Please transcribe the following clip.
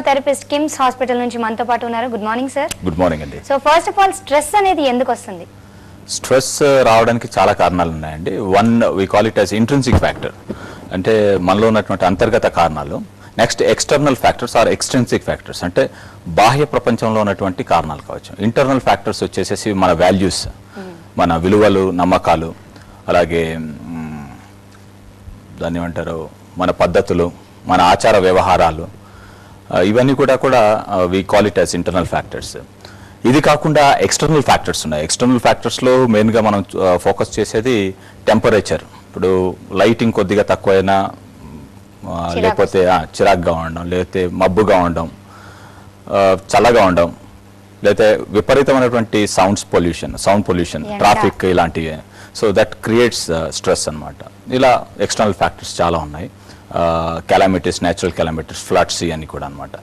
Hypnotherapist KIMS hospital నుంచి మనతో పాటు ఉన్నారు. Good morning sir. Good morning అండి. So first of all stress అనేది ఎందుకు వస్తుంది? స్ట్రెస్ రావడానికి చాలా కారణాలు ఉన్నాయండి. One we call it as intrinsic factor, అంటే మనలో ఉన్నటువంటి అంతర్గత కారణాలు. Next external factors or extrinsic factors, అంటే బాహ్య ప్రపంచంలో ఉన్నటువంటి కారణాలు కావచ్చు. ఇంటర్నల్ ఫ్యాక్టర్స్ వచ్చేసేసి మన వాల్యూస్, మన విలువలు, నమ్మకాలు, అలాగే దాన్ని ఏమంటారు మన పద్ధతులు, మన ఆచార వ్యవహారాలు, ఇవన్నీ కూడా we call it as internal factors. ఇది కాకుండా ఎక్స్టర్నల్ ఫ్యాక్టర్స్ ఉన్నాయి. ఎక్స్టర్నల్ ఫ్యాక్టర్స్లో మెయిన్గా మనం ఫోకస్ చేసేది టెంపరేచర్. ఇప్పుడు లైటింగ్ కొద్దిగా తక్కువైనా, లేకపోతే చిరాగ్గా ఉండడం, లేకపోతే మబ్బుగా ఉండడం, చల్లగా ఉండడం, లేకపోతే విపరీతమైనటువంటి సౌండ్ పొల్యూషన్, ట్రాఫిక్, ఇలాంటివి. సో దట్ క్రియేట్స్ స్ట్రెస్ అన్నమాట. ఇలా ఎక్స్టర్నల్ ఫ్యాక్టర్స్ చాలా ఉన్నాయి. కెలామిటీస్, న్యాచురల్ కెలామిటీస్, ఫ్లడ్స్, ఇవన్నీ కూడా అన్నమాట.